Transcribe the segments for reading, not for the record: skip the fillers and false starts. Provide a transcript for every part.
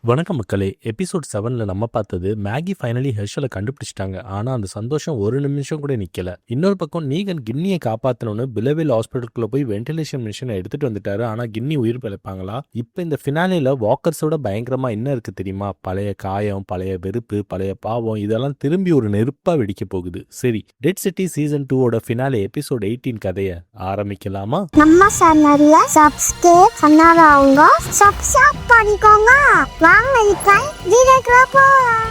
வணக்கம் மக்களே. எபிசோட் 7ல நம்ம பார்த்தது மேகி ஃபைனலி ஹெர்ஷலை கண்டுபிடிச்சிட்டாங்க. ஆனா அந்த சந்தோஷம் ஒரு நிமிஷம் கூட நிக்கல. இன்னொரு பக்கம் நீகன் கின்னியை காப்பாற்றணும்னு பிலவில் ஹாஸ்பிட்டலுக்குள்ள போய் வென்டிலேஷன் மிஷினை எடுத்துட்டு வந்துட்டாரு. ஆனா கின்னி உயிர் பிழைப்பாங்களா? இப்ப இந்த ஃபினாலேல வாக்கர்ஸோட பயங்கரமா என்ன இருக்கு தெரியுமா? பழைய காயம், பழைய வெறுப்பு, பழைய பாவம் இதெல்லாம் திரும்பி ஒரு நெருப்பா வெடிக்க போகுது. சரி, dead city season 2 finale episode 18 கதையை ஆரம்பிக்கலாமா? நம்ம சேனல்ல சப்ஸ்கிரைப் பண்ணாதவங்க சப்ஸ்கிரைப் பண்ணிக்கோங்க. வாங்க இருக்காய் வீடியோக்குள்ள போலாம்.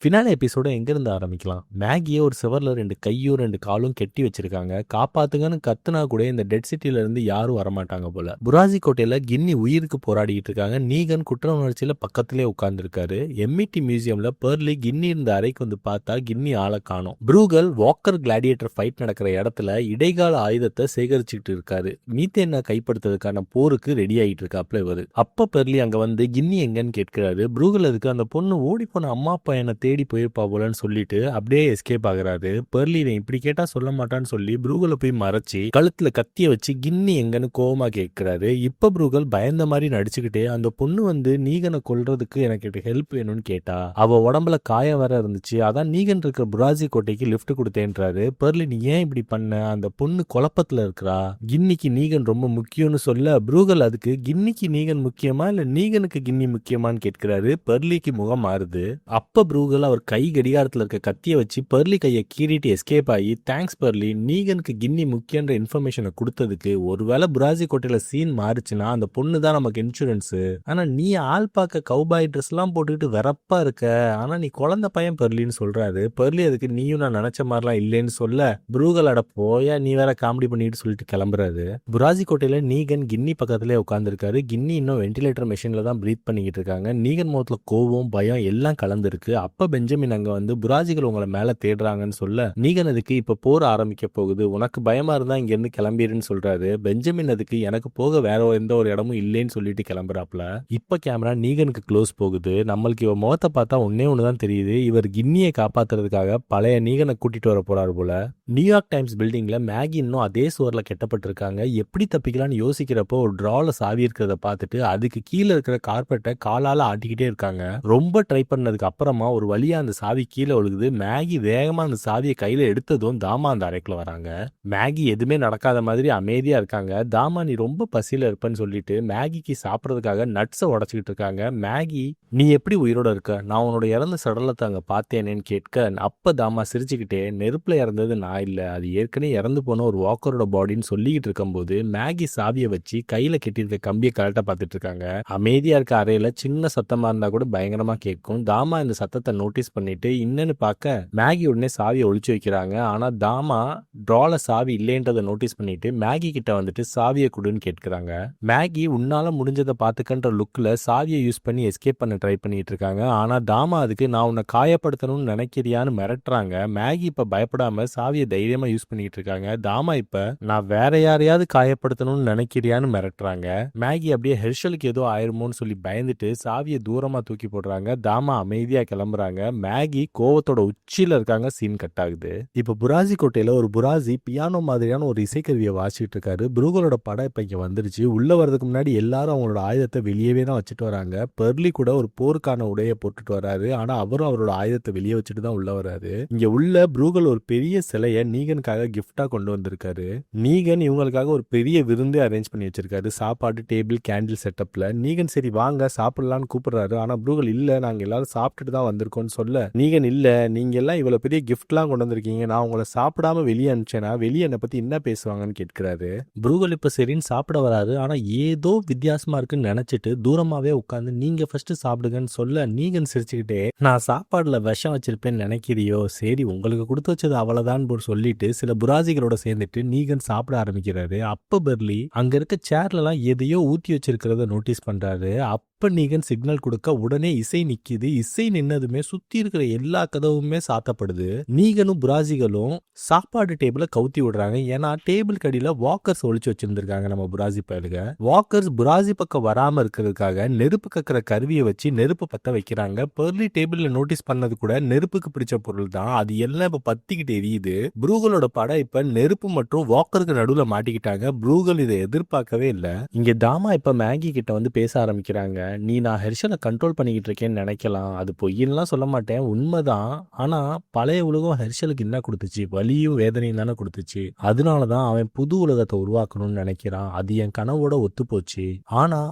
ஃபினாலே எபிசோட எங்கேருந்து ஆரம்பிக்கலாம்? மேகியை ஒரு சிவரில் 2 கையும் 2 காலும் கெட்டி வச்சிருக்காங்க. காப்பாத்துங்கன்னு கத்துனா கூட இந்த டெட் சிட்டில இருந்து யாரும் வரமாட்டாங்க போல. புராசி கோட்டையில கின்னி உயிருக்கு போராடிக்கிட்டு இருக்காங்க. நீகன் குற்ற உணர்ச்சியில பக்கத்திலே உட்கார்ந்துருக்காரு. எம்இடி மியூசியம்ல பெர்லி கின்னி இருந்த அறைக்கு வந்து பார்த்தா கின்னி ஆளை காணோம். ப்ரூகல் வாக்கர் கிளாடியேட்டர் ஃபைட் நடக்கிற இடத்துல இடைக்கால ஆயுதத்தை சேகரிச்சுட்டு இருக்காரு. மீத்தேனை கைப்படுத்துறதுக்கான போருக்கு ரெடி ஆகிட்டு இருக்காப்ல இவரு. அப்ப பெர்லி அங்க வந்து கின்னி எங்கன்னு கேட்கிறாரு. ப்ரூகல் அதுக்கு அந்த பொண்ணு ஓடி போன அம்மா அப்பா என்ன தேடி போயிருப்பா போலன்னு சொல்லிட்டு அப்படியே எஸ்கேப் ஆகுறாரு. பெர்லி இப்படி கேட்டா சொல்ல மாட்டான்னு சொல்லி ப்ரூகலை போய் மறைச்சி கழுத்துல கத்திய வச்சு கின்னி எங்கன்னு கோவமா கேட்கிறாரு. இப்ப ப்ரூகல் பயந்த மாதிரி நடிச்சுக்கிட்டே அந்த பொண்ணு வந்து நீகனை கொல்றதுக்கு எனக்கு ஹெல்ப் வேணும்னு கேட்டா, அவ உடம்புல காயம் வர இருந்துச்சு, அதான் நீகன் இருக்கிற புராசி கோட்டைக்கு லிஃப்ட் கொடுத்தேன்றாரு. பெர்லி நீ ஏன் இப்படி பண்ண? அந்த பொண்ணு குழப்பத்துல இருக்கிறா, கின்னிக்கு நீகன் ரொம்ப முக்கியம்னு சொல்ல ப்ரூகல் அதுக்கு கின்னிக்கு நீகன் முக்கியமா இல்ல நீகனுக்கு கின்னி முக்கியமான்னு கேட்கிறாரு. பெர்லிக்கு முகம் மாறுது. அப்ப ப்ரூகல் அவர் கை கடிகாரத்தில் இருக்க கத்தியை வச்சு பெர்லி கையை கீறிட்டு எஸ்கேப் ஆகி, தேங்க்ஸ் பெர்லி, நீகனுக்கு கின்னி முக்கியன்ற இன்ஃபர்மேஷனை கொடுத்ததுக்கு. ஒருவேளை புராசி கோட்டையில சீன் மாறுச்சுன்னா அந்த பொண்ணு தான் நமக்கு இன்சூரன்ஸ். ஆனா நீ ஆள் பார்க்க கவுபாய் ட்ரெஸ் எல்லாம் போட்டுக்கிட்டு வெறப்பா இருக்க, ஆனா நீ குழந்தை பையன் பெர்லின்னு சொல்றாரு. பெர்லி அதுக்கு நீயும் நான் நினைச்ச மாதிரிலாம் இல்லைன்னு சொல்ல ப்ரூகல் அட போயா நீ வேற காமெடி பண்ணிட்டு சொல்லிட்டு கிளம்புறாரு. புராசி கோட்டையில நீகன் கின்னி பக்கத்திலே உட்காந்துருக்காரு. கின்னி இன்னும் வென்டிலேட்டர் மெஷின்ல தான் பிரீத் பண்ணிக்கிட்டு இருக்காங்க. நீகன் முகத்துல கோவம் பயம் எல்லாம் கலந்துருக்கு. அப்ப பெஞ்சமின் அங்க வந்து புராசிகள் உங்களை மேல தேடுறாங்கன்னு சொல்ல, நீகன் அதுக்கு இப்ப போர் ஆரம்பிக்க போகுது, உனக்கு பயமா இருந்தா இங்க இருந்து கிளம்பிடுன்னு சொல்றாரு. பெஞ்சமின் அதுக்கு எனக்கு போக வேற எந்த ஒரு இடமும் இல்லைன்னு சொல்லிட்டு கிளம்புறாப்ல. இப்ப கேமரா நீகனுக்கு க்ளோஸ் போகுது. நம்மளுக்கு இவ முகத்தை பார்த்தா ஒண்ணுதான் தெரியுது, இவர் கின்னியை காப்பாத்துறதுக்காக பழைய நீகனை கூட்டிட்டு வர போறாரு போல. நியூயார்க் டைம்ஸ் பில்டிங்ல மேகி இன்னும் அதே சுவர்ல கெட்டப்பட்டிருக்காங்க. எப்படி தப்பிக்கலாம்னு யோசிக்கிறப்போ ஒரு டிரால சாவி இருக்கிறத பார்த்துட்டு அதுக்கு கீழே இருக்கிற கார்பெட்டை காலால ஆட்டிக்கிட்டே இருக்காங்க. ரொம்ப ட்ரை பண்ணதுக்கு அப்புறமா ஒரு வழியா அந்த சாவி கீழே ஒழுகுது. மேகி வேகமா அந்த சாவியை கையில எடுத்ததும் தாமா அந்த அறைக்குள்ள வராங்க. மேகி எதுவுமே நடக்காத மாதிரி அமைதியா இருக்காங்க. தாமா நீ ரொம்ப பசியில இருப்பன்னு சொல்லிட்டு மேகிக்கு சாப்பிட்றதுக்காக நட்ஸை உடச்சிக்கிட்டு இருக்காங்க. மேகி நீ எப்படி உயிரோட இருக்க, நான் உன்னோட இறந்த சடலத்தை அங்க பார்த்தேனேன்னு கேட்க, அப்ப தாமா சிரிச்சுக்கிட்டே நெருப்புல இறந்தது நான் இல்ல, அது ஏற்கனவே இறந்து போன ஒரு வாக்கரோட பாடின்னு சொல்லிக்கிட்டு இருக்கும்போது மேகி சாவியை வச்சு கையில கெட்டிருக்க கம்பியை கரெக்டா பார்த்துட்டு இருக்காங்க. அமைதியா இருக்க அறையில சின்ன சத்தமா இருந்தா கூட பயங்கரமா கேட்கும். தாமா இந்த சத்தத்தை நோட்டீஸ் பண்ணிட்டு இன்னன்னு பார்க்க மேகி உடனே சாவியை ஒழிச்சு வைக்கிறாங்க. ஆனா தாமா டிரால சாவி இல்லைன்றதை நோட்டீஸ் பண்ணிட்டு மேகி கிட்ட வந்துட்டு சாவியை கொடுன்னு கேட்கிறாங்க. மேகி உன்னால முடிஞ்சதை பார்த்துக்கன்ற லுக்ல சாவியை யூஸ் பண்ணி எஸ்கேப் பண்ண ட்ரை பண்ணிட்டு இருக்காங்க. ஆனா தாமா அதுக்கு நான் உன்னை காயப்படுத்தணும்னு நினைக்கிறியான்னு மிரட்டுறாங்க. மேகி இப்ப பயப்படாம சாவியை தைரியமா யூஸ் பண்ணிட்டு இருக்காங்க. தாமா இப்ப நான் வேற யாரையாவது காயப்படுத்தணும்னு நினைக்கிறியான்னு மிரட்டுறாங்க. மேகி அப்படியே ஹெர்ஷலுக்கு ஏதோ ஆயிருமோன்னு சொல்லி பயந்துட்டு சாவியை தூரமா தூக்கி போடுறாங்க. தாமா அமைதியா கிளம்புறாங்க. மேகி கோவத்தோட உச்சியில இருக்காங்க. சீன் கட் ஆகுது. இப்ப புராசி கோட்டையில ஒரு புராசி பியானோ மாதிரியான ஒரு இசைக்கருவியை வாசிச்சுட்டு இருக்காரு. ப்ரூகலோட படம் இப்ப இங்க வந்துருச்சு. உள்ள வர்றதுக்கு முன்னாடி எல்லாரும் அவங்களோட ஆயுதத்தை வெளியவே தான் வச்சுட்டு வராங்க. பெர்லி கூட ஒரு போருக்கான உடையை போட்டுட்டு வராரு. ஆனா அவரும் அவரோட ஆயுதத்தை வெளியே வச்சுட்டு தான் உள்ள வராரு. இங்க உள்ள ப்ரூகல் ஒரு பெரிய சிலையை நீகனுக்காக கிஃப்டா கொண்டு வந்திருக்காரு. நீகன் இவங்களுக்காக ஒரு பெரிய விருந்தே அரேஞ்ச் பண்ணி வச்சிருக்காரு. சாப்பாடு, டேபிள், கேண்டில் செட்டப்ல. நீகன் சரி வாங்க சாப்பிடலான்னு கூப்பிடுறாரு. ஆனா ப்ரூகல் இல்ல நாங்க எல்லாரும் சாப்பிட்டுட்டு தான் வந்திருக்கோம்னு சொல்ல, நீகன் இல்ல நீங்க எல்லாம் இவ்வளவு பெரிய கிஃப்ட்லாம் கொண்டு வந்திருக்கீங்க, நான் உங்களை சாப்பிடாம வெளியே அனுப்பிச்சேனா வெளியே என்னை பத்தி என்ன பேசுவாங்கன்னு கேட்கிறாரு. ப்ரூகல் இப்ப சரின்னு சாப்பிட வராது. ஆனா ஏதோ வித்தியாசமா இருக்குன்னு நினைச்சிட்டு தூரமாவே உட்காந்து நீங்க ஃபர்ஸ்ட் சாப்பிடுங்கன்னு சொல்ல, நீகன் சிரிச்சுக்கிட்டே நான் சாப்பாடுல விஷம் வச்சிருப்பேன்னு நினைக்கிறியோ, சரி உங்களுக்கு கொடுத்து வச்சது அவ்வளவுதான் சொல்லிட்டு சில புராசிகளோட சேர்ந்துட்டு நீகன் சாப்பிட ஆரம்பிக்கிறாரு. அப்ப பெர்லி அங்க இருக்க சேர்ல எல்லாம் எதையோ ஊத்தி வச்சிருக்கிறத நோட்டீஸ் பண்றாரு. அப்ப அப்ப நீகன் சிக்னல் கொடுக்க உடனே இசை நிக்குது. இசை நின்னதுமே சுத்தி இருக்கிற எல்லா கதவுமே சாத்தப்படுது. நீகனும் புராசிகளும் சாப்பாடு டேபிள கவுத்தி விடுறாங்க. ஏன்னா டேபிள் கடியில வாக்கர்ஸ் ஒளிச்சு வச்சிருந்திருக்காங்க நம்ம புராசி பயலுக. வாக்கர்ஸ் புராசி பக்கம் வராம இருக்கிறதுக்காக நெருப்பு கக்கிற கருவியை வச்சு நெருப்பு பத்த வைக்கிறாங்க. பெர்லி டேபிள்ல நோட்டீஸ் பண்ணது கூட நெருப்புக்கு பிடிச்ச பொருள் தான். அது எல்லாம் இப்ப பத்திக்கிட்டு எரியுது. ப்ரூகலோட படம் இப்ப நெருப்பு மற்றும் வாக்கருக்கு நடுவுல மாட்டிக்கிட்டாங்க. ப்ரூகல் இதை எதிர்பார்க்கவே இல்ல. இங்க தாமா இப்ப மேகி கிட்ட வந்து பேச ஆரம்பிக்கிறாங்க. நீ நான் ஹெர்ஷலை கண்ட்ரோல் பண்ணிக்கிட்டு இருக்கேன்னு நினைக்கலாம், அது பொய்யெல்லாம் சொல்ல மாட்டேன், உண்மைதான். ஆனா பழைய உலகம் ஹெர்ஷலுக்கு என்ன கொடுத்துச்சு? வலியும் வேதனையும் தானே கொடுத்துச்சு. அதனாலதான் அவன் புது உலகத்தை உருவாக்கணும்னு நினைக்கிறான். அது என் கனவோட ஒத்து போச்சு. ஆனா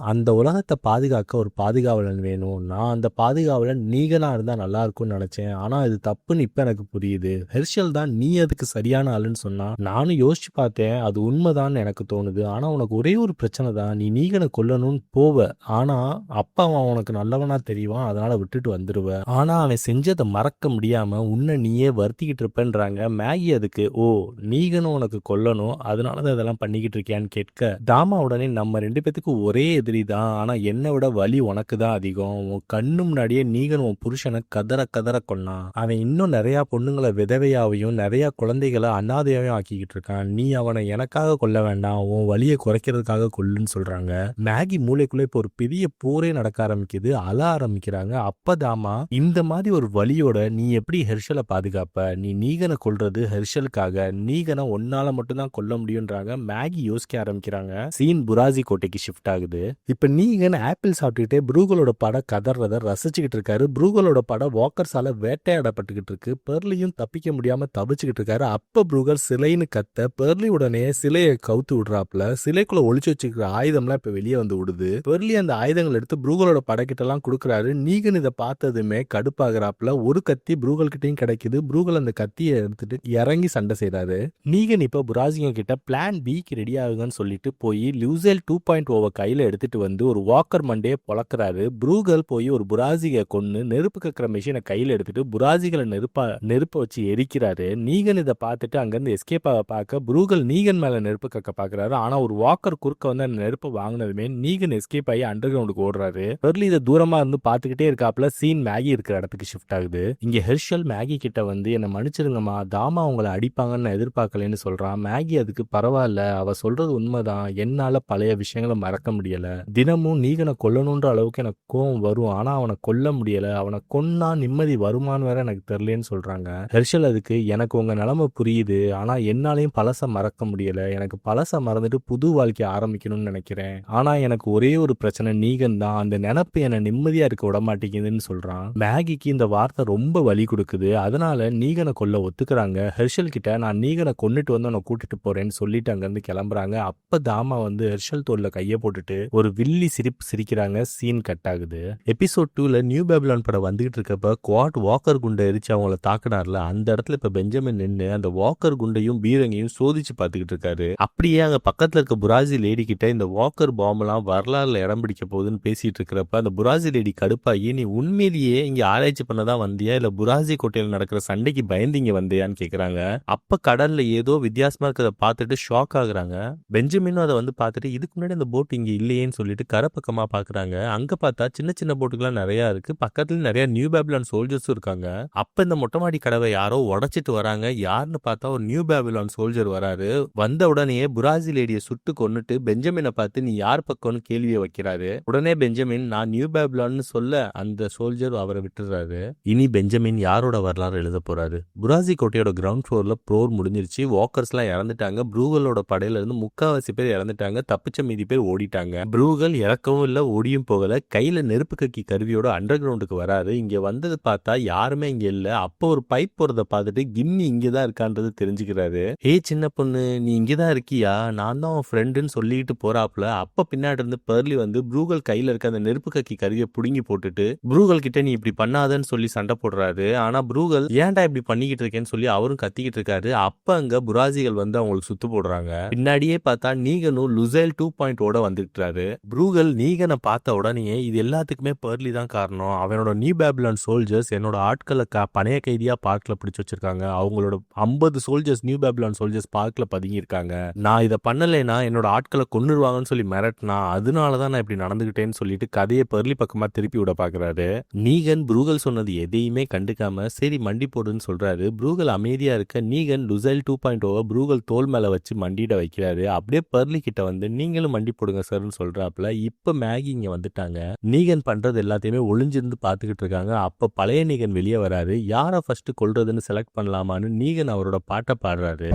அந்த உலகத்தை பாதுகாக்க ஒரு பாதுகாவலன் வேணும். நான் அந்த பாதுகாவலன் நீகனா இருந்தா நல்லா இருக்கும்னு நினைச்சேன். ஆனா இது தப்புன்னு இப்ப எனக்கு புரியுது. ஹெர்ஷல் தான் நீ அதுக்கு சரியான ஆளுன்னு சொன்னா. நானும் யோசிச்சு பார்த்தேன், அது உண்மைதான் எனக்கு தோணுது. ஆனா உனக்கு ஒரே ஒரு பிரச்சனை தான், நீ நீகனை கொல்லணும்னு போவ. ஆனா அப்பா அவன் உனக்கு நல்லவனா தெரியும், அதனால விட்டுட்டு வந்துருவ. ஆனா அவன் செஞ்சதை மறக்க முடியாம உன்னை நீயே வருத்திக்கிட்டு இருப்பேன்றாங்க. மேகி அதுக்கு, ஓ நீகனும் உனக்கு கொல்லணும் அதனாலதான் இதெல்லாம் பண்ணிக்கிட்டு இருக்கியான்னு கேட்க, தாமா உடனே நம்ம 2 பேத்துக்கு ஒரே எதிரி தான், ஆனா என்னை விட வலி உனக்கு தான் அதிகம். உன் கண்ணு முன்னாடியே நீகன் உன் புருஷனை கதற கதற கொன்னான். அவன் இன்னும் நிறைய பொண்ணுங்களை விதவையாவையும் நிறைய குழந்தைகளை அனாதையாவையும் ஆக்கிக்கிட்டு இருக்கான். நீ அவனை எனக்காக கொல்ல வேண்டாம், உன் வலியை குறைக்கிறதுக்காக கொல்லுன்னு சொல்றாங்க. மேகி மூளைக்குள்ள இப்போ ஒரு பெரிய போரே நடக்க ஆரம்பிக்குது. அழ ஆரம்பிக்கிறாங்க. அப்பதாமா இந்த மாதிரி ஒரு வலியோட நீ எப்படி ஹெர்ஷலை பாதுகாப்ப? நீ நீகனை கொல்றது ஹெர்ஷலுக்காக, நீகனை ஒன்னால மட்டும்தான் கொல்ல முடியும்ன்றாங்க. மேகி யோசிக்க ஆரம்பிக்கிறாங்க. சீன் புராசி கோட்டைக்கு ஷிஃப்ட் ஆகுது. இப்ப நீகன் ஆப்பிள் சாப்பிட்டுக்கிட்டே ப்ரூகலோட படம் கதறத ரசிச்சுக்கிட்டு இருக்காரு. ப்ரூகலோட படம் வாக்கர்ஸால வேட்டையாடப்பட்டுக்கிட்டு இருக்கு. பெர்லியும் தப்பிக்க முடியாம தவிச்சுக்கிட்டு இருக்காரு. அப்ப ப்ரூகல் சிலைன்னு கத்த பெர்லி உடனே சிலையை கவுத்து விடுறாப்ல. சிலைக்குள்ள ஒளிச்சு வச்சுக்கிற ஆயுதம்லாம் இப்ப வெளியே வந்து விடுது. பெர்லி அந்த ஆயுதங்கள் எடுத்து ப்ரூகலோட படக்கிட்ட எல்லாம் கொடுக்குறாரு. நீகன் இதை பார்த்ததுமே கடுப்பாகிறாப்ல. ஒரு கத்தி ப்ரூகல் கிட்டையும் கிடைக்குது. ப்ரூகல் அந்த கத்தியை எடுத்துட்டு இறங்கி சண்டை செய்றாரு. நீகன் இப்ப புராசிகோ கிட்ட பிளான் பிக்கு ரெடி ஆகுதுன்னு சொல்லிட்டு போய் லியூசெல் 2.0 கையில எடுத்துட்டு வந்து ஒரு வாக்கர் மண்டையை பொளக்குறாரு. ப்ரூகல் போய் ஒரு புராசிகை கொன்னு நெருப்பு கக்கிற மிஷினை கையில எடுத்துட்டு புராசிகளை நெருப்ப வச்சு எரிக்கிறாரு. நீகன் இதை பார்த்துட்டு அங்கிருந்து எஸ்கேப் ஆக பார்க்க ப்ரூகல் நீகன் மேல நெருப்பு கக்க பாக்குறாரு. ஆனா ஒரு வாக்கர் குறுக்க வந்து அந்த நெருப்பை வாங்கினதுமே நீகன் எஸ்கேப் ஆகி அண்டர் கிரவுண்டுக்கு ஓடுறாரு. பெர்லி இதை தூரமா இருந்து பார்த்துக்கிட்டே இருக்காப்ல. சீன் மேகி இருக்கிற இடத்துக்கு ஷிஃப்ட் ஆகுது. இங்க ஹெர்ஷல் மேகி கிட்ட வந்து என்ன மன்னிச்சிருங்கம்மா, தாமா உங்களை அடிப்பாங்கன்னு நான் எதிர்பார்க்கலன்னு சொல்றான். மேகி அதுக்கு பரவாயில்ல, அவ சொல்றது உண்மைதான், என்னால பழைய விஷயங்களை மறக்க முடியல. தினமும் நீகனை கொல்லணுன்ற அளவுக்கு எனக்கு கோவம் வரும், ஆனா அவனை கொல்ல முடியல. அவனை கொன்னா நிம்மதி வருமானு வேற எனக்கு தெரியலன்னு சொல்றாங்க. ஹெர்ஷல் அதுக்கு, எனக்கு உங்க நிலைமை புரியுது, ஆனா என்னாலையும் பழச மறக்க முடியல. எனக்கு பழச மறந்துட்டு புது வாழ்க்கைய ஆரம்பிக்கணும்னு நினைக்கிறேன். ஆனா எனக்கு ஒரே ஒரு பிரச்சனை, நீகன் தான். அந்த நினைப்பு என்னை நிம்மதியா இருக்க விட மாட்டேங்குதுன்னு சொல்றான். மேகிக்கு இந்த வார்த்தை ரொம்ப வலி கொடுக்குது. அதனால நீகனை கொல்ல ஒத்துக்கிறாங்க. ஹெர்ஷல் கிட்ட, நான் நீகனை கொன்னுட்டு வந்து உன்னை கூட்டிட்டு போறேன்னு சொல்லிட்டு அங்கிருந்து கிளம்புறாங்க. அப்ப தாமா வந்து ஹெர்ஷல் தோல்ல கைய போட்டுட்டு ஒரு வில்லி சிரிக்கிறாங்க. சீன் கட் ஆகுது. எபிசோட் 2ல நியூ பேபிலான் படம் வந்துகிட்டு இருக்கப்ப குவாட் வாக்கர் குண்டை எரிச்சு அவங்கள தாக்குனார்ல, அந்த இடத்துல இப்ப பெஞ்சமின் நின்று அந்த வாக்கர் குண்டையும் பீரங்கையும் சோதிச்சு பார்த்துக்கிட்டு இருக்காரு. அப்படியே அங்க பக்கத்துல இருக்க புராசி லேடி கிட்ட இந்த வாக்கர் பாம்பு எல்லாம் வரலாறுல இடம் பிடிக்க போகுதுன்னு பேசிட்டு இருக்கிறப்ப அந்த புராசி லேடி கடுப்பாகி, நீ உண்மையிலேயே இங்க ஆராய்ச்சி பண்ணதான் வந்தியா இல்ல புராசி கோட்டையில் நடக்கிற சண்டைக்கு பயந்து இங்க வந்தியான்னு கேக்குறாங்க. அப்ப கடல்ல ஏதோ வித்தியாசமா இருக்கிறத பார்த்துட்டு ஷாக் ஆகுறாங்க. பெஞ்சமினும் அதை வந்து பார்த்துட்டு, இதுக்கு முன்னாடி அந்த போட் இங்க இல்லையேன்னு சொல்லிட்டு கரை பக்கமா பாக்குறாங்க. அங்க பார்த்தா சின்ன சின்ன போட்டுக்கெல்லாம் நிறைய இருக்கு. பக்கத்துல நிறைய நியூ பேபிலான் சோல்ஜர்ஸும் இருக்காங்க. அப்ப இந்த மொட்டை மாடி கதவை யாரோ உடைச்சிட்டு வராங்க. யாருன்னு பார்த்தா ஒரு நியூ பேபிலான் சோல்ஜர் வராரு. வந்த உடனே புராசி லேடியை சுட்டு கொன்னுட்டு பெஞ்சமினை பார்த்து, நீ யார் பக்கம்னு கேள்வியை வைக்கிறாரு. உடனே பெஞ்சமின், நான் நியூ பேபிலான்னு சொல்ல அந்த சோல்ஜர் அவரை விட்டுறாரு. இனி பெஞ்சமின் யாரோட வரலாறு எழுத போறாரு? புராசி கோட்டையோட கிரவுண்ட் ஃப்ளோர்ல போர் முடிஞ்சிருச்சு. வாக்கர்ஸ் எல்லாம் இறந்துட்டாங்க. ப்ரூகலோட படையில இருந்து 3/4 பேர் இறந்துட்டாங்க. தப்பிச்ச மீதி பேர் ஓடிட்டாங்க. ப்ரூகல் இறக்கவும் இல்ல, ஓடியும் போகல. கையில நெருப்பு கக்கி கருவியோட அண்டர் கிரவுண்டுக்கு வராரு. இங்க வந்தது பார்த்தா யாருமே இங்க இல்ல. அப்போ ஒரு பைப் போறத பார்த்துட்டு கின்னி இங்கதான் இருக்கான்றது தெரிஞ்சுக்கிறாரு. ஏ சின்ன பொண்ணு, நீ இங்கதான் இருக்கியா, நான் தான் உன் ஃப்ரெண்டுன்னு சொல்லிட்டு போறாப்ல. அப்ப பின்னாடி இருந்து பெர்லி வந்து ப்ரூகல் கையில இருக்க அந்த நெருப்பு கக்கி கருவியை புடுங்கி போட்டுட்டு ப்ரூகல் கிட்ட நீ இப்படி பண்ணாதன்னு சொல்லி சண்டை போடுறாரு. ஆனா ப்ரூகல் ஏன்டா இப்படி பண்ணிக்கிட்டு இருக்கேன்னு சொல்லி அவரும் கத்திக்கிட்டு இருக்காரு. அப்ப அங்க புராசிகள் வந்து அவங்களுக்கு சுத்து போடுறாங்க. பின்னாடியே பார்த்தா நீகனும் லுசெல் 2.0 வந்துட்டாரு. ப்ரூகல் நீகனை பார்த்த உடனே, இது எல்லாத்துக்குமே பெர்லி தான் காரணம். அவனோட நியூ பேபிலான் சோல்ஜர்ஸ் என்னோட ஆட்களை பணைய கைதியா பார்க்ல பிடிச்சு வச்சிருக்காங்க. அவங்களோட 50 சோல்ஜர்ஸ் நியூ பேபிலான் சோல்ஜர்ஸ் பார்க்ல பதுங்கி இருக்காங்க. நான் இதை பண்ணலைன்னா என்னோட ஆட்களை கொன்னுருவாங்கன்னு சொல்லி மிரட்டினா, அதனாலதான் நான் இப்படி நடந்துகிட்டேன்னு முடியலன்னு சொல்லிட்டு கதையை பெர்லி பக்கமா திருப்பி விட பாக்குறாரு. நீகன் ப்ரூகல் சொன்னது எதையுமே கண்டுக்காம சரி மண்டி போடுன்னு சொல்றாரு. ப்ரூகல் அமைதியா இருக்க நீகன் லுசைல் 2.0 ப்ரூகல் தோல் மேல வச்சு மண்டிட வைக்கிறாரு. அப்படியே பெர்லி கிட்ட வந்து நீங்களும் மண்டி போடுங்க சார்னு சொல்றாப்ல. இப்ப மேகி இங்க வந்துட்டாங்க. நீகன் பண்றது எல்லாத்தையுமே ஒளிஞ்சிருந்து பாத்துக்கிட்டு இருக்காங்க. அப்ப பழைய நீகன் வெளியே வராரு. யாரை ஃபர்ஸ்ட் கொல்றதுன்னு செலக்ட் பண்ணலாமான்னு நீகன் அவரோட பாட்டை பாடுறாரு.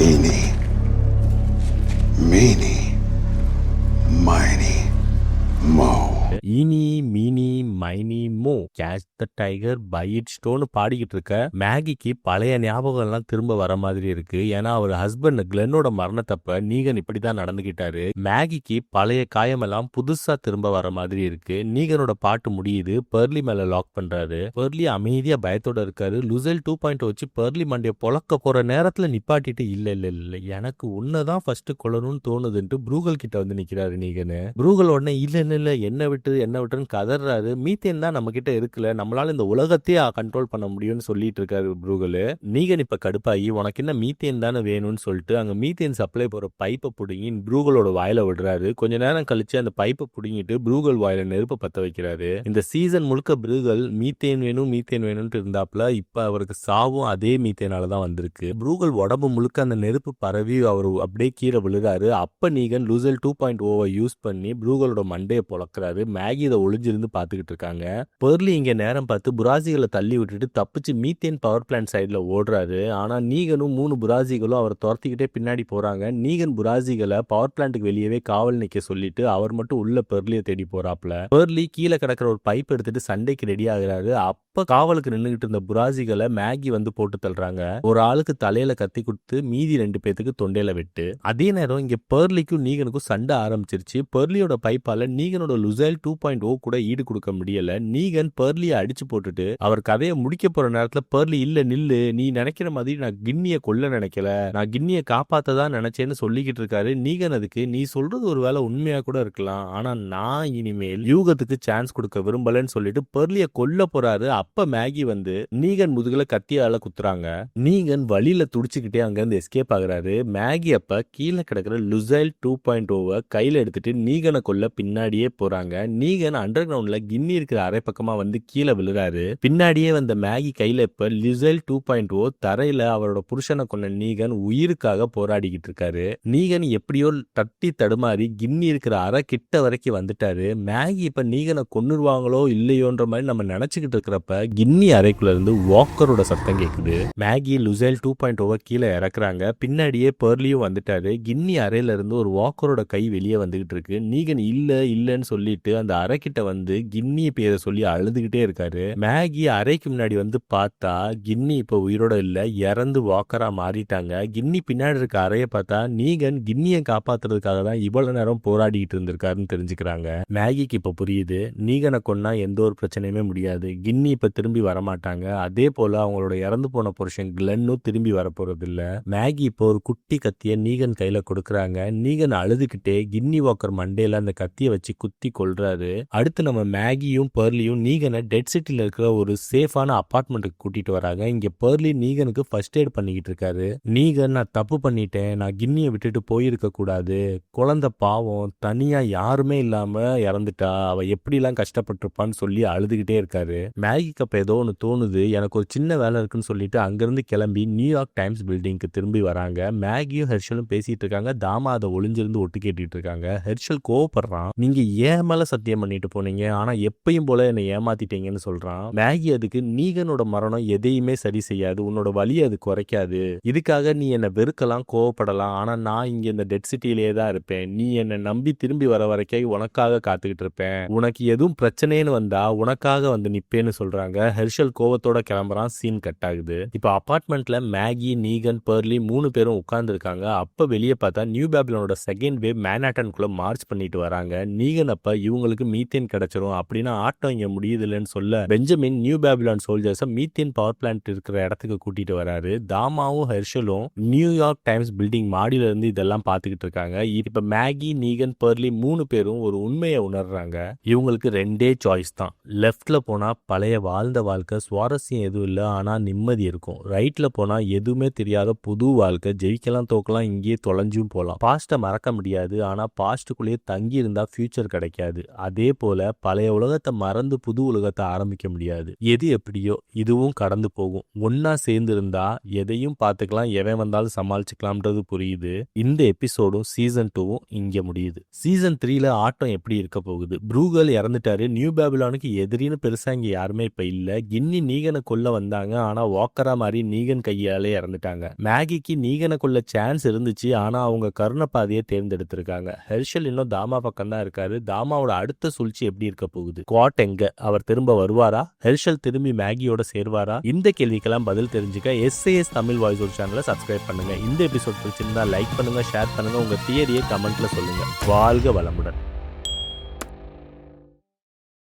Eeny, meeny, miny, mo. Eeny meeny miny mo catch the tiger by it ஸ்டோன்னு பாடிக்கிட்டு இருக்க மேகிக்கு பழைய ஞாபகம் எல்லாம் திரும்ப வர மாதிரி இருக்கு. ஏன்னா அவர் ஹஸ்பண்ட் கிளென்னோட மரணத்தப்ப நீகன் இப்படிதான் நடந்துகிட்டாரு. மேகிக்கு பழைய காயமெல்லாம் புதுசா திரும்ப வர மாதிரி இருக்கு. நீகனோட பாட்டு முடியுது. பெர்லி மேல லாக் பண்றாரு. பெர்லி அமைதியா பயத்தோட இருக்காரு. லுசைல் 2.0 வச்சு பெர்லி மண்டைய பொழக்க போற நேரத்துல நிப்பாட்டிட்டு இல்ல எனக்கு உன்னதான் ஃபர்ஸ்ட் கொல்லணும்னு தோணுதுன்ட்டு ப்ரூகல் கிட்ட வந்து நிக்கிறாரு நீகனு. ப்ரூகல் உடனே இல்ல என்ன விட்டுன்னு கதறாரு. மீத்தேன் தான் நம்ம கிட்ட இருக்குல்ல, நம்மளால இந்த உலகத்தையே கண்ட்ரோல் பண்ண முடியும்னு சொல்லிட்டு இருக்காரு ப்ரூகல். நீகன் இப்ப கடுப்பாகி உனக்கு என்ன மீத்தேன் தானே வேணும்னு சொல்லிட்டு அங்க மீத்தேன் சப்ளை போற பைப்பை புடுங்கி ப்ரூகலோட வாயில விடுறாரு. கொஞ்ச நேரம் கழிச்சு அந்த பைப்பை புடுங்கிட்டு ப்ரூகல் வாயில நெருப்ப பத்த வைக்கிறாரு. இந்த சீசன் முழுக்க ப்ரூகல் மீத்தேன் வேணும்னு இருந்தாப்ல. இப்ப அவருக்கு சாவும் அதே மீத்தேனால தான் வந்திருக்கு. ப்ரூகல் உடம்பு முழுக்க அந்த நெருப்பு பரவி அவர் அப்படியே கீழே விழுறாரு. அப்ப நீகன் லுசைல் 2.0 யூஸ் பண்ணி ப்ரூகலோட மண்டையை பொளக்குறாரு. மேகி இதை ஒளிஞ்சிருந்து பாத்துக்கிட்டு இருக்காங்க. பெர்லி இங்க நேரம் பார்த்து புராசிகளை தள்ளி விட்டுட்டு தப்பிச்சு மீத்தேன் பவர் பிளான்ட் சைட்ல ஓடுறாரு. ஆனா நீகனும் 3 புராசிகளும் அவரை துரத்திக்கிட்டே பின்னாடி போறாங்க. நீகன் புராசிகளை பவர் பிளான்ட்டுக்கு வெளியவே காவல் நிக்க சொல்லிட்டு அவர் மட்டும் உள்ள பெர்லியை தேடி போறாப்ல. பெர்லி கீழே கிடக்கிற ஒரு பைப் எடுத்துட்டு சண்டைக்கு ரெடி ஆகுறாரு. அப்ப காவலுக்கு நின்றுகிட்டு இருந்த புராசிகளை மேகி வந்து போட்டு தள்ளுறாங்க. ஒரு ஆளுக்கு தலையில கத்தி கொடுத்து மீதி 2 பேத்துக்கு தொண்டையில வெட்டு. அதே நேரம் இங்க பெர்லிக்கும் நீகனுக்கும் சண்டை ஆரம்பிச்சிருச்சு. பெர்லியோட பைப்பால நீகனோட லுசைல் 2.0 கூட ஈடு கொடுக்க முடியல. நீகன் பெர்லியை அடிச்சு போட்டுட்டு அவர் கதையை முடிக்க போற நேரத்துல பெர்லி இல்ல நில்லு, நீ நினைக்கிற மாதிரி நான் கின்னிய கொல்ல நினைக்கல, நான் கின்னிய காப்பாத்ததான் நினைச்சேன்னு சொல்லிக்கிட்டு இருக்காரு. நீகன் அதுக்கு நீ சொல்றது ஒருவேளை உண்மையா கூட இருக்கலாம், ஆனா நான் இனிமேல் யூகத்துக்கு சான்ஸ் கொடுக்க விரும்பலன்னு சொல்லிட்டு பெர்லிய கொல்ல போறாரு. அப்ப மேகி வந்து நீகன் முதுகுல கத்தியால குத்துறாங்க. நீகன் வழியில துடிச்சுக்கிட்டே அங்க இருந்து எஸ்கேப் ஆகுறாரு. மேகி அப்ப கீழே கிடக்குற லுசைல் 2.0 கையில எடுத்துட்டு நீகனை கொல்ல பின்னாடியே போறாங்க. நீகன் அண்டர் கிரவுண்ட்ல கின்னி இருக்கிற அரை பக்கமா வந்து கீழே விழுறாரு. பின்னாடியே வந்த மேகி கையில இப்ப லுசைல் 2.0 தரையில அவரோட புருஷனை கொண்ட நீகன் உயிருக்காக போராடிக்கிட்டு இருக்காரு. நீகன் எப்படியோ தட்டி தடுமாறி கின்னி இருக்கிற அரை கிட்ட வரைக்கும் வந்துட்டாரு. மேகி இப்ப நீகனை கொன்னுருவாங்களோ இல்லையோன்ற மாதிரி நம்ம நினைச்சுக்கிட்டு இருக்கிறப்ப கின்னி அறைக்குள்ள இருந்து வாக்கரோட சத்தம் கேக்குது. மேகி லுசைல் 2.0 கீழே இறக்குறாங்க. பின்னாடியே பெர்லியும் வந்துட்டாரு. கின்னி அறையில இருந்து ஒரு வாக்கரோட கை வெளியே வந்துகிட்டு இருக்கு. நீகன் இல்லன்னு சொல்லிட்டு அந்த அறைக்கிட்ட வந்து கின்னி பேரை சொல்லி அழுதுகிட்டே இருக்காரு. மேகி அறைக்கு முன்னாடி வந்து பார்த்தா கின்னி இப்ப உயிரோட இல்ல, இறந்து வாக்கரா மாறிட்டாங்க. கின்னி பின்னாடி இருக்க அறைய பார்த்தா நீகன் கின்னியை காப்பாத்துறதுக்காக தான் இவ்வளவு நேரம் போராடிட்டு இருந்திருக்காருன்னு தெரிஞ்சுக்கிறாங்க. மேகிக்கு இப்ப புரியுது, நீகனை கொன்னா எந்த ஒரு பிரச்சனையுமே முடியாது, கின்னி இப்ப திரும்பி வரமாட்டாங்க. அதே போல அவங்களோட இறந்து போன புருஷன் கிளென்னும் திரும்பி வரப்போறது இல்ல. மேகி இப்போ ஒரு குட்டி கத்திய நீகன் கையில கொடுக்கறாங்க. நீகன் அழுதுகிட்டே கின்னி வாக்கர் மண்டையில அந்த கத்திய வச்சு குத்தி கொல்றாரு. அடுத்து நம்ம மேகியும் பெர்லியும் நீகனை டெட் சிட்டில இருக்கிற ஒரு சேஃபான அபார்ட்மெண்ட்டுக்கு கூட்டிட்டு வராங்க. இங்க பெர்லி நீகனுக்கு ஃபர்ஸ்ட் எய்ட் பண்ணிக்கிட்டு இருக்காரு. நீகன் நான் தப்பு பண்ணிட்டேன், நான் கின்னியை விட்டுட்டு போயிருக்க கூடாது, குழந்தை பாவம் தனியா யாருமே இல்லாம இறந்துட்டா, அவ எப்படிலாம் கஷ்டப்பட்டிருப்பான்னு சொல்லி அழுதுகிட்டே இருக்காரு. மேகிக்கு அப்ப ஏதோ ஒன்று தோணுது, எனக்கு ஒரு சின்ன வேலை இருக்குன்னு சொல்லிட்டு அங்கிருந்து கிளம்பி நியூயார்க் டைம்ஸ் பில்டிங்க்கு திரும்பி வராங்க. மேகியும் ஹெர்ஷலும் பேசிட்டு இருக்காங்க. தாமா அதை ஒளிஞ்சிருந்து ஒட்டு கேட்டுட்டு இருக்காங்க. ஹெர்ஷல் கோவப்படுறான், நீங்க ஏன் மேல சத்தியம் பண்ணிட்டு போனீங்க, ஆனா எப்பயும் போல என்னை ஏமாத்திட்டீங்கன்னு சொல்றான். மேகி அதுக்கு நீகனோட மரணம் எதையுமே சரி செய்யாது, உன்னோட வலி அது குறைக்காது, இதுக்காக நீ என்னை வெறுக்கலாம் கோவப்படலாம், ஆனா நான் இங்க இந்த டெட் சிட்டிலேயே தான் இருப்பேன், நீ என்னை நம்பி திரும்பி வர வரைக்கும் உனக்காக காத்துக்கிட்டு இருப்பேன், உனக்கு எதுவும் பிரச்சனைன்னு வந்தா உனக்காக வந்து நிப்பேன்னு சொல்றாங்க. ஹெர்ஷல் கோவத்தோட கிளம்புறான். சீன் கட் ஆகுது. இப்ப அபார்ட்மெண்ட்ல மேகி, நீகன், பெர்லி 3 பேரும் உட்கார்ந்து இருக்காங்க. அப்ப வெளியே பார்த்தா நியூ பேபிலோனோட செகண்ட் வேவ் மேன்ஹாட்டனுக்குள்ள மார்ச் பண்ணிட்டு வராங்க. நீகன் அப்ப இவங்களுக்கு மீத்தேன் கிடைச்சிரும் அப்படின்னா ஆட்டம் இங்க முடியுதுன்னு சொல்ல பெஞ்சமின் நியூ பேபிலான் சோல்ஜர்ஸை மீத்தேன் பவர் பிளான்ட் இருக்கிற இடத்துக்கு கூட்டிட்டு வராரு. தாமாவும் ஹெர்ஷலும் நியூயார்க் டைம்ஸ் பில்டிங் மாடியில இருந்து இதெல்லாம் பார்த்துக்கிட்டு இருக்காங்க. இப்ப மேகி, நீகன், பெர்லி 3 பேரும் ஒரு உண்மையை உணர்றாங்க. இவங்களுக்கு 2 சாய்ஸ் தான், லெஃப்ட்ல போனா பழைய வாழ்ந்த வாழ்க்கை சுவாரஸ்யம் எதுவும் இல்லை, ஆனால் நிம்மதி இருக்கும். ரைட்ல போனா எதுவுமே தெரியாத புது வாழ்க்கை, ஜெயிக்கலாம் தோக்கலாம், இங்கேயே தொலைஞ்சும் போகலாம். பாஸ்ட்டை மறக்க முடியாது, ஆனால் பாஸ்ட்டுக்குள்ளேயே தங்கி இருந்தா ஃபியூச்சர் கிடைக்காது. அதே போல பழைய உலகத்தை மறந்து புது உலகத்தை ஆரம்பிக்க முடியாது. எது எப்படியோ இதுவும் கடந்து போகும். ஒன்னா சேர்ந்து இருந்தா எதையும் பார்த்துக்கலாம், எவன் வந்தாலும் சமாளிச்சுக்கலாம்ன்றது புரியுது. இந்த எபிசோடும் சீசன் 2வும் இங்க முடியுது. சீசன் 3ல ஆட்டம் எப்படி இருக்க போகுது? ப்ரூகல் இறந்துட்டாரு. நியூ பேபிலானுக்கு எதிரின்னு பெருசா இங்க யாருமே இப்ப இல்ல. கின்னி நீகனை கொல்ல வந்தாங்க, ஆனா வாக்கரா மாதிரி நீகன் கையாலே இறந்துட்டாங்க. மேகிக்கு நீகனை கொல்ல சான்ஸ் இருந்துச்சு, ஆனா அவங்க கருணை பாதையை தேர்ந்தெடுத்திருக்காங்க. ஹெர்ஷல் இன்னும் தாமா பக்கம் தான் இருக்காரு. தாமாவோட அடுத்த சூழ்ச்சி எப்படி இருக்க போகுது? குவாட் எங்க? அவர் திரும்ப வருவாரா? ஹெர்ஷல் திரும்பி மேகியோட சேர்வாரா? இந்த கேள்விக்கெல்லாம் பதில் தெரிஞ்சுக்க SAS தமிழ் வாய்ஸ் ஒரு சேனலை சப்ஸ்கிரைப் பண்ணுங்க. இந்த எபிசோட் பிடிச்சிருந்தா லைக் பண்ணுங்க, ஷேர் பண்ணுங்க, உங்க தியரியை கமெண்ட்ல சொல்லுங்க. வாழ்க வளமுடன்.